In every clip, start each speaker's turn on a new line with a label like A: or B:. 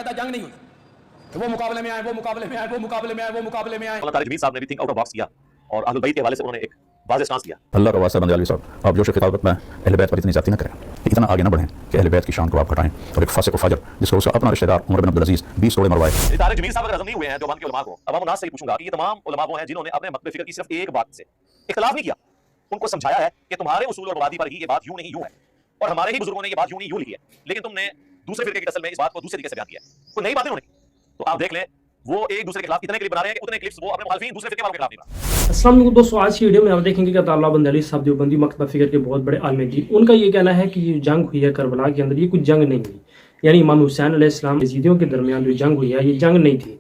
A: पैदा जंग नहीं हुई कि वो मुकाबले में आए, वो मुकाबले में आए, वो मुकाबले में आए, वो मुकाबले में आए।
B: अल्लाह तारीक जमीर साहब ने भी थिंक आउट ऑफ बॉक्स किया और अहलुल बैत के हवाले से उन्होंने एक वाज़ेह स्टांस लिया।
C: अल्लाह का वास्ता बंदे साहब, आप जोश खिताबत में अहले बैत पर इतनी ज़्यादती न करें, इतना आगे न बढ़ें कि अहले बैत की शान को आप घटाएं और एक फासिक फाजिर जिसको उसका अपना रिश्तेदार उमर बिन अब्दुल अजीज 20 कोड़े मरवाए।
B: तारिक जमीर साहब अगर हज़म नहीं हुए हैं देवबंद के उलमा को, अब हम उन्नास से ही पूछूंगा कि ये तमाम उलमा वो हैं जिन्होंने अपने मकतब फिक्र की सिर्फ एक बात से इख्तिलाफ नहीं किया, उनको समझाया है कि तुम्हारे उसूल और मबादी पर ही ये बात यूं नहीं यूं है और हमारे ही बुजुर्गों ने ये बात यूं नहीं यूं लिखी है, लेकिन तुमने दूसरे फिरके की नस्ल में इस बात को दूसरे तरीके से बयान किया है। कोई नई बातें उन्होंने, तो आप देख लें वो एक दूसरे के खिलाफ इतने क्लिप बना रहे हैं कि उतने क्लिप्स वो अपने मुखालिफिन दूसरे फिरके वालों के खिलाफ नहीं बना।
D: अस्सलाम वालेकुम दोस्तों, आज की वीडियो में आप देखेंगे कि अताउल्लाह बंद अली साहब देवबंदी मकतब फिक्र के बहुत बड़े आलिम जी, उनका ये कहना है कि ये जंग हुई है करबला के अंदर, ये कुछ जंग नहीं हुई, यानी इमाम हुसैन अलैहिस्सलाम यजीदियों के दरमियान जो जंग हुई है ये जंग नहीं थी।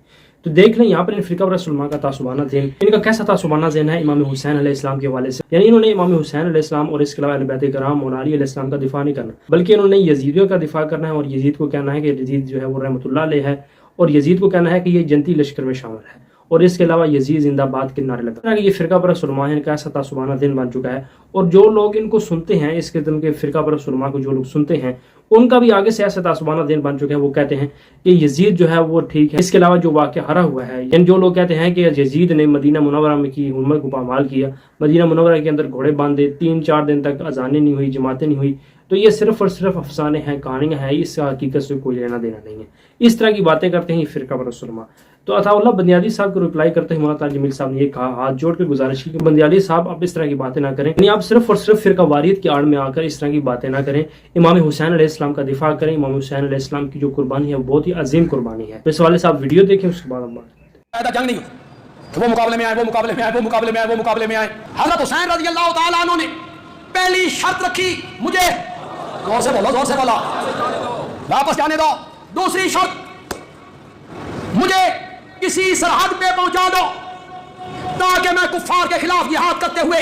D: तो देख लें यहाँ पर इन फ़िरका रसूलुल्लाह का तासुबाना ज़हन, इनका कैसा तासुबाना ज़हन है इमाम हुसैन अलैहिस्सलाम के हवाले से, यानी इन्होंने इमाम हुसैन अलैहिस्सलाम और इसके अलावा अहले बैत किराम और अली अलैहिस्सलाम का दिफा नहीं करना, बल्कि इन्होंने यजीदियों का दिफा करना है और यजीद को कहना है कि यजीद जो है वो रहमतुल्लाह अलैह है और यजीद को कहना है कि ये जनती लश्कर में शामिल है और इसके अलावा यजीद जिंदाबाद के नारे लगा। ये फ़िरका परस्त उलमा है, इनका ऐसा तासुबाना दिन बन चुका है और जो लोग इनको सुनते हैं, इस किस्म के फ़िरका परस्त उलमा को जो लोग सुनते हैं उनका भी आगे से ऐसा तासुबाना दिन बन चुका है। वो कहते हैं कि यजीद जो है वो ठीक है, इसके अलावा जो वाक़या हरा हुआ है, यानी जो लोग कहते हैं कि यजीद ने मदीना मुनव्वरा में की हुकूमत को पामाल किया, मदीना मुनव्वरा के अंदर घोड़े बांधे, 3-4 दिन तक अजानें नहीं हुई, जमातें नहीं हुई, तो ये सिर्फ और सिर्फ अफसाने हैं, कहानियाँ हैं, इसका हकीकत से कोई लेना देना नहीं है। इस तरह की बातें करते हैं फ़िरका परस्त उलमा। तो अताउल्लाह बंदियाली साहब को रिप्लाई करते हुए मौलाना जमील साहब ने ये कहा, हाथ जोड़ के गुजारिश की कि बंदियाली साहब आप इस तरह की बातें ना करें, यानी आप सिर्फ और सिर्फ फ़िरका वारियत की आड़ में आकर इस तरह की बातें ना करें, इमाम हुसैन अलैहिस्सलाम का दिफा करें। इमाम हुसैन अलैहिस्सलाम की जो कुर्बानी है वो बहुत ही अजीम कुर्बानी है। तो इस वाले साहब वीडियो देखें, उसके बाद हम बात
A: पैदा जंग नहीं हुई कि वो मुकाबले में आए, वो मुकाबले में आए, वो मुकाबले में आए, वो मुकाबले में आए। हज़रत हुसैन रज़ियल्लाहु ताला अन्हु ने पहली शर्त रखी, मुझे जोर से बोलो, जोर से बोलो, वापस जाने दो। दूसरी शर्त, मुझे किसी सरहद पे पहुंचा दो ताकि मैं कुफ्फार के खिलाफ जिहाद करते हुए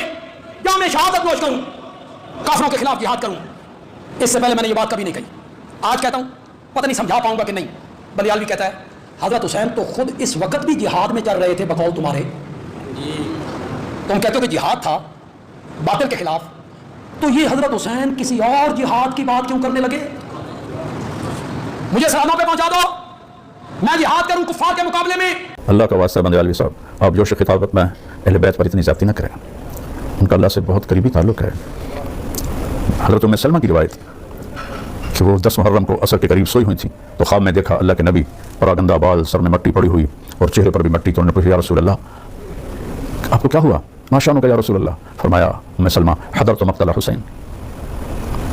A: जामे शहादत नोश करूं, काफिरों के खिलाफ जिहाद करूं। इससे पहले मैंने ये बात कभी नहीं कही, आज कहता हूं, पता नहीं समझा पाऊंगा कि नहीं। बलियालवी कहता है हजरत हुसैन तो खुद इस वक्त भी जिहाद में चल रहे थे बकौल तुम्हारे, तुम कहते हो कि जिहाद था बातिल के खिलाफ, तो ये हजरत हुसैन किसी और जिहाद की बात क्यों करने लगे? मुझे सरहदों पे पहुंचा दो, मैं जिहाद करूं कुफ्फार के मुकाबले में।
C: अल्लाह का वास्ता बंदे साहब, आप जोश खिताबत में अहले बैत पर इतनी ज़्यादती न करें, उनका अल्लाह से बहुत करीबी ताल्लुक़ है। हज़रत उम्मे सलमा की रिवायत कि वो 10 मुहर्रम को असर के करीब सोई हुई थी, तो ख्वाब में देखा अल्लाह के नबी, परागंदा बाल, सर में मट्टी पड़ी हुई और चेहरे पर भी मट्टी। तो उन्होंने पूछा, या रसूल अल्लाह आपको क्या हुआ, माशाअल्लाह का या रसूल अल्लाह? फरमाया, उम्मे सलमा हदर तो मक़तल हुसैन,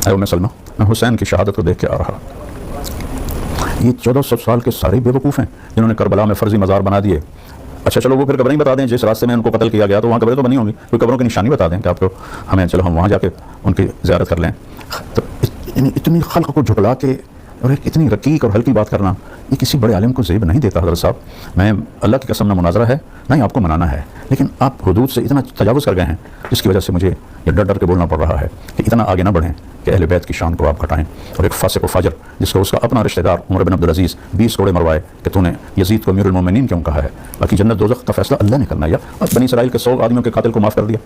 C: ऐ उम्मे सलमा मैं हुसैन की शहादत को देख के आ रहा। ये 1400 साल के सारे बेवकूफ़ हैं जिन्होंने करबला में फ़र्जी मज़ार बना दिए। अच्छा चलो वो फिर कब्रें बता दें, जिस रास्ते में उनको कत्ल किया गया तो वहाँ कब्रें तो बनी होंगी, कोई कब्रों की निशानी बता दें कि आपको हमें, चलो हम वहाँ जाके उनकी ज़ियारत कर लें। तो इतनी खल्क़ को झुकला के और एक इतनी रकीक और हल्की बात करना, ये किसी बड़े आलिम को ज़ेब नहीं देता। हज़रत साहब, मैं अल्लाह की कसम, ना मुनाजरा है ना ही आपको मनाना है, लेकिन आप हुदूद से इतना तजावुज़ कर गए हैं जिसकी वजह से मुझे ये डर डर के बोलना पड़ रहा है कि इतना आगे ना बढ़ें कि अहले बैत की शान को आप घटाएं और एक फासिक फाजिर जिसको उसका अपना रिश्तेदार उमर बिन अब्दुल अजीज 20 कोड़े मरवाए कि तूने यजीद को अमीरुल मोमिनीन क्यों कहा है। बाकी जन्नत दोज़ख का फैसला अल्लाह ने करना है। या बनी इसराइल के 100 आदमियों के कातिल को माफ़ कर दिया,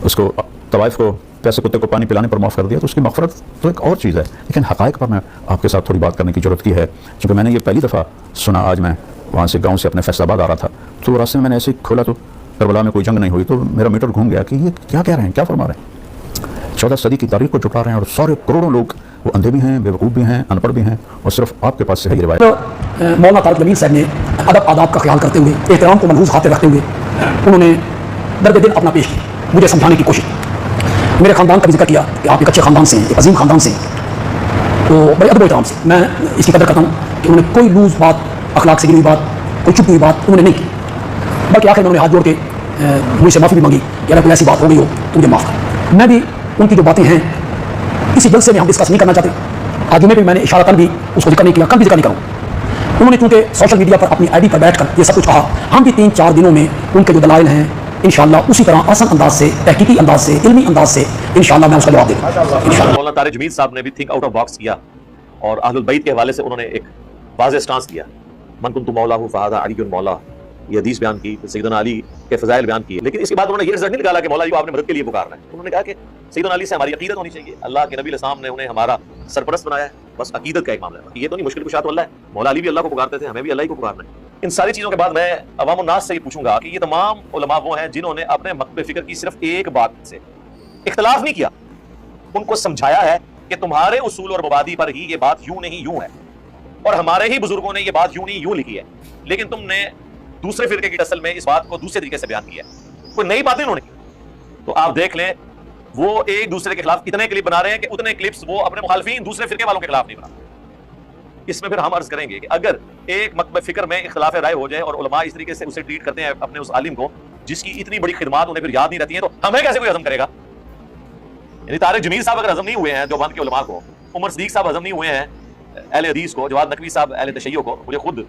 C: उसको तवाइफ को पैसे कुत्ते को पानी पिलाने पर माफ़ कर दिया, तो उसकी मग़फ़रत तो एक और चीज़ है। लेकिन हक़ाइक़ पर मैं आपके साथ थोड़ी बात करने की ज़रूरत की है, क्योंकि मैंने ये पहली दफ़ा सुना। आज मैं वहाँ से गाँव से अपने फैसलाबाद आ रहा था, तो रास्ते में मैंने ऐसे ही खोला तो करबला में कोई जंग नहीं हुई, तो मेरा मीटर घूम गया कि ये क्या कह रहे हैं, क्या फरमा रहे हैं। 14 सदी की तारीख़ को झुठला रहे हैं और सारे करोड़ों लोग वो अंधे भी हैं, बेवकूफ़ भी हैं, अनपढ़ भी हैं, और सिर्फ आपके पास से है ये रिवायत।
E: तो मौलाना तारिक जमील साहब ने अदब आदाब का ख्याल करते हुए, एहतराम को मलहूज़ हाथ रखते हुए उन्होंने दर्द दिल अपना पेश किया, मुझे समझाने की कोशिश। मेरे ख़ानदान का भी जिक्र किया कि आप एक अच्छे ख़ानदान से हैं, एक अजीम ख़ानदान से हैं, तो बड़े अदब एहतराम से मैं इसकी कदर करता हूँ कि उन्होंने कोई लूज़ बात, अखलाक से गिरी हुई बात, कोई चुपी हुई बात उन्होंने नहीं की, बल्कि आखिर में उन्होंने हाथ जोड़ के मुझसे माफ़ी भी मांगी कि अगर कोई ऐसी बात हो गई हो तो मुझे माफ़ कर। मैं भी उनकी जो बातें हैं किसी जल्द से में हम डिस्कस नहीं करना चाहते। आज में भी मैंने इशारा कर भी उसको जिक्र नहीं किया, कल भी जिक्र नहीं करूँ। उन्होंने चूँकि सोशल मीडिया पर अपनी आईडी पर बैठकर ये सब कुछ कहा, हम भी 3-4 दिनों में उनके जो दलाइल हैं इंशाअल्लाह उसी तरह आसान अंदाज से, तहकीकी अंदाज से, इल्मी अंदाज से इंशाअल्लाह मैं उसका जवाब दूंगा।
B: मौलाना तारिक जमीर साहब ने भी थिंक आउट ऑफ बॉक्स किया और अहलुल बैत के हवाले से उन्होंने एक वाज़ेह स्टांस लिया। मन कुन्तु मौलाहु फहादा अलीयुन मौला, ये हदीस बयान की, सैयदना अली के फ़ज़ाइल बयान किए। लेकिन इसके बाद उन्होंने ये रिजल्ट नहीं निकाला कि मौला जी को आपने मदद के लिए पुकारना है। उन्होंने कहा कि सैयदना अली से हमारी अकीदत होनी चाहिए। अल्लाह के नबी अलैहिस्सलाम ने उन्हें हमारा सरपरस्त बनाया है, बस अकीदत का एक मामला है। ये तो नहीं मुश्किल कुशा तो अल्लाह है। मौला अली भी अल्लाह को पुकारते थे, हमें भी अल्लाह ही को पुकारना है। इन सारी चीज़ों के बाद मैं अवाम उन्नास से ये पूछूंगा कि ये तमाम उलमा वो हैं जिन्होंने अपने मकतब फ़िक्र की सिर्फ एक बात से इख्तलाफ नहीं किया, उनको समझाया है कि तुम्हारे उसूल और मबादी पर ही ये बात यूं नहीं यूं है, और हमारे ही बुजुर्गों ने ये बात यूं नहीं यूं लिखी है, लेकिन तुमने दूसरे फिरके की टसल में इस बात को दूसरे तरीके से बयान किया है। कोई नई बातें उन्होंने की। तो आप देख लें, वो एक दूसरे के खिलाफ इतने क्लिप बना रहे हैं कि उतने क्लिप्स वो अपने मुखालफीन दूसरे फिरके वालों के खिलाफ नहीं बना। इसमें फिर हम अर्ज करेंगे कि अगर एक मकतब फिक्र में इख्तिलाफ राय हो जाए और उलमा इस तरीके से उसे ट्रीट करते हैं अपने उस आलिम को जिसकी इतनी बड़ी खिदमात उन्हें फिर याद नहीं रहती है, तो हमें कैसे कोई हजम करेगा? यानी तारिक जमील साहब अगर हजम नहीं हुए हैं देवबंद के उलमा को, उमर सिद्दीक साहब हजम नहीं हुए हैं अहले हदीस को, जवाद नकवी साहब अहले तशय्यो को। मुझे खुद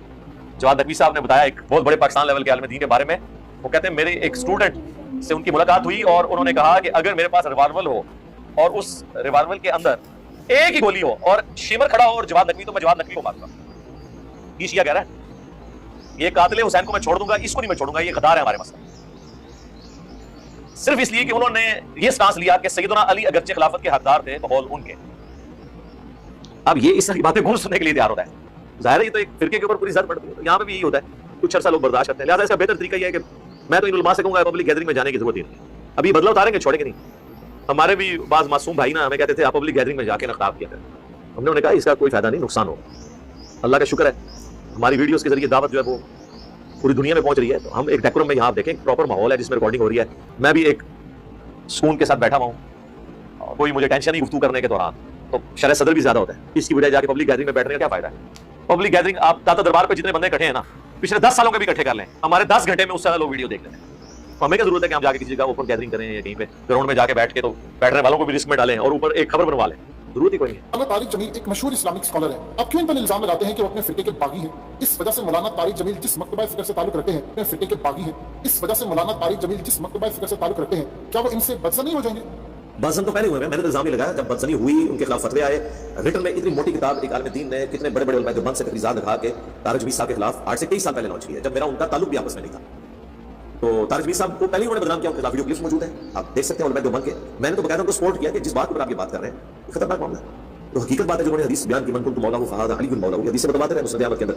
B: जवाद नकवी साहब ने बताया एक बहुत बड़े पाकिस्तान लेवल के आलिम दीन के बारे में, वो कहते हैं मेरे एक स्टूडेंट से उनकी मुलाकात हुई और उन्होंने कहा कि अगर मेरे पास रिवाल्वर हो और उस रिवाल्वर के अंदर एक ही गोली हो और शिमर खड़ा हो और जवाद नकवी, तो मैं जवाद नकवी को मारूंगा। ये शिया कह रहा है, ये कातिल हुसैन को मैं छोड़ दूंगा, इसको नहीं मैं छोड़ूंगा, ये गद्दार है हमारे मसला। सिर्फ इसलिए कि उन्होंने ये स्टांस लिया कि सैयदना अली अगरचे खिलाफत के हकदार थे बकौल उनके। अब ये इस तरह की बातें कौन सुनने के लिए तैयार होता है? जाहिर है ये तो एक फिरके के ऊपर पूरी जद पड़ती है। तो यहाँ पे भी यही होता है, कुछ अर्सा लोग बर्दाश्त करते हैं। लिहाजा इसका बेहतर तरीका ये है कि मैं तो इन उलमा से कहूंगा पब्लिक गैदरिंग में जाने की जरूरत नहीं। अभी बदला उतारेंगे, छोड़ेंगे नहीं। हमारे भी बाज मासूम भाई ना हमें कहते थे आप पब्लिक गैदरिंग में जाके नख्ताब किया करें। हमने उन्हें कहा इसका कोई फायदा नहीं, नुकसान होगा। अल्लाह का शुक्र है हमारी वीडियोस के जरिए दावत जो है वो पूरी दुनिया में पहुंच रही है। तो हम एक डेकोरम में यहाँ आप देखें, प्रॉपर माहौल है जिसमें रिकॉर्डिंग हो रही है। मैं भी एक सुकून के साथ बैठा हुआ हूँ, कोई मुझे टेंशन नहीं गुफ्तगू करने के दौरान। तो शरह सदर भी ज्यादा होता है, इसकी वजह जाके पब्लिक गैदरिंग में बैठने का क्या फायदा है? पब्लिक गैदरिंग आप दाता दरबार पे जितने बंदे इकट्ठे हैं ना, पिछले 10 सालों के भी इकट्ठे कर लें, हमारे 10 घंटे में उससे ज्यादा लोग वीडियो देख लेते हैं। तो हमें क्या जरूरत है कि हम जाके किसी जगह ओपन गैदरिंग करें या कहीं पे ग्राउंड में जाके बैठ के तो बैठने वालों को भी रिस्क में डालें और ऊपर एक खबर बनवा लें? जरूरत ही कोई नहीं है।
F: मौलाना तारिक जमील एक मशहूर इस्लामिक स्कॉलर है। अब क्यों इन पर इल्जाम लगाते हैं कि वो अपने फिरके के बागी हैं? इस वजह से मौलाना तारिक जमील जिस मकतबा फिक्र से ताल्लुक रखते हैं अपने फिरके के बागी हैं। इस वजह से मौलाना तारिक जमील जिस मकतबा फिक्र से ताल्लुक रखते हैं, क्या वो इनसे बदज़न नहीं हो जाएंगे?
B: बदज़न तो पहले हुए हैं, मैंने तो इल्जाम ही लगाया। जब बदज़नी हुई, उनके खिलाफ फतवे आए, रिटन में इतनी मोटी किताब एक आलिम दीन ने कितने बड़े बड़े उलमा देवबंद से तहरीज़ात दिखा के तारिक जमील साहब के खिलाफ 8 से 23 साल पहले लॉन्च की है, जब मेरा उनका ताल्लुक भी आपस में नहीं था। तो तारिक जमील साहब को पहले उन्होंने बदनाम किया, उनके खिलाफ वीडियो क्लिप्स मौजूद है, आप देख सकते हैं उलमा देवबंद के। मैंने तो बकायदा उनको सपोर्ट किया कि जिस बात पर आप ये बात कर रहे हैं खतरनाक मामला है। तो हकीकत बात है, जिन्होंने हदीस बयान की मन कुंतु मौलाहु फहादा अली बिन मौलाहु, हदीस से बताते रहे मुस्नद अहमद के अंदर,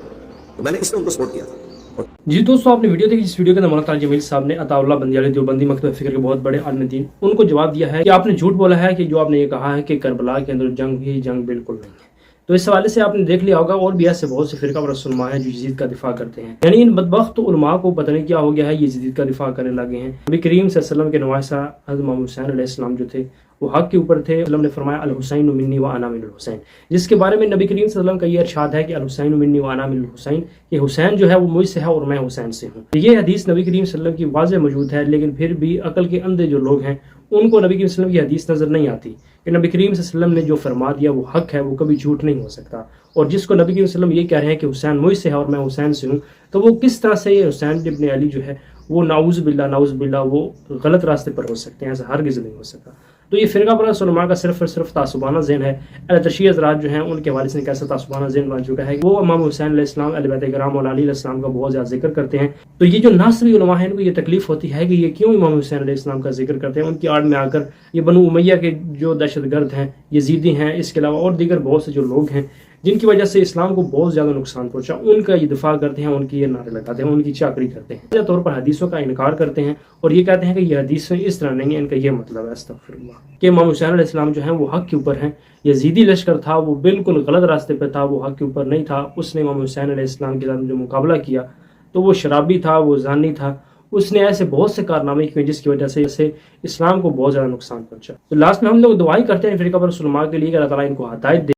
B: तो मैंने इसमें उनको सपोर्ट किया था।
D: जी दोस्तों, आपने वीडियो देखी। इस वीडियो के अंदर मौलाना तारिक जमील साहब ने अताउल्लाह बंदियाली देवबंदी मकतब फिक्र के बहुत बड़े आलिम दीन, उनको जवाब दिया है कि आपने झूठ बोला है कि जो आपने ये कहा है कि करबला के अंदर जंग हुई, जंग बिल्कुल नहीं है। तो इस हवाले से आपने देख लिया होगा, और भी ऐसे बहुत से फिरका परस्त उलमा हैं जो यजीद का दिफा करते हैं। यानी इन बदबख्त उलमा को पता नहीं क्या हो गया है, ये यजीद का दिफा करने लगे हैं। नबी करीम सल्लल्लाहु अलैहि वसल्लम के नवासा हज़रत इमाम हुसैन अलैहिस्सलाम जो थे वो हक के ऊपर थे। वसल्लम ने फरमाया अल हुसैन मिन्नी व अना मिनल हुसैन, जिसके बारे में नबी करीम सल्लल्लाहु अलैहि वसल्लम का ये इरशाद है कि अल हुसैन मिन्नी व अना मिनल हुसैन, कि हुसैन जो है वो मुझसे है और मैं हुसैन से हूँ। ये हदीस नबी करीम सल्लल्लाहु अलैहि वसल्लम की वाज़ेह मौजूद है, लेकिन फिर भी अकल के अंधे जो लोग हैं उनको नबी करीम सल्लल्लाहु अलैहि वसल्लम की हदीस नज़र नहीं आती कि नबी करीम सल्लल्लाहु अलैहि वसल्लम ने जो फरमा दिया वो हक है, वो कभी झूठ नहीं हो सकता। और जिसको नबी करीम सल्लल्लाहु अलैहि वसल्लम ये कह रहे हैं कि हुसैन मुझसे है और मैं हुसैन से हूँ, तो वो किस तरह से ये हुसैन इब्न अली जो है वो नाउज़ बिल्ला वो गलत रास्ते पर हो सकते हैं? ऐसा हरगिज़ नहीं हो सकता। तो ये फिरका परस्त उलमा का सिर्फ और सिर्फ तासुबाना ज़हन है। अहले तशय्युअ हज़रात जो हैं उनके हवाले से कैसा तासुबाना ज़हन बन चुका है, वो इमाम हुसैन अलैहिस्सलाम अहले बैत किराम और अली अलैहिस्सलाम का बहुत ज़्यादा जिक्र करते हैं। तो ये जो नासरी उलमा हैं इनको ये तकलीफ होती है कि ये क्यों इमाम हुसैन अलैहिस्सलाम का जिक्र करते हैं। उनकी आड़ में आकर ये बनु उमैया के जो दहशतगर्द हैं, यजीदी हैं, इसके अलावा और दीगर बहुत से जो लोग हैं जिनकी वजह से इस्लाम को बहुत ज़्यादा नुकसान पहुंचा, उनका ये दिफा करते हैं, उनकी ये नारे लगाते हैं, उनकी चाकरी करते हैं, तौर पर हदीसों का इनकार करते हैं और ये कहते हैं कि ये हदीसें इस तरह नहीं है। इनका ये मतलब है अस्तगफिरुल्लाह कि इमाम हुसैन अलैहिस्सलाम जो हैं वो हक के ऊपर हैं। यजीदी लश्कर था वो बिल्कुल गलत रास्ते पर था, वो हक के ऊपर नहीं था। उसने इमाम हुसैन अलैहिस्सलाम के साथ जो मुकाबला किया तो वो शराबी था, वो जानी था, उसने ऐसे बहुत से कारनामे किए जिसकी वजह से इस्लाम को बहुत ज़्यादा नुकसान पहुंचा। तो लास्ट में हम लोग दुआई करते हैं फिरका परस्त उलमा के लिए कि अल्लाह ताला इनको हिदायत दे।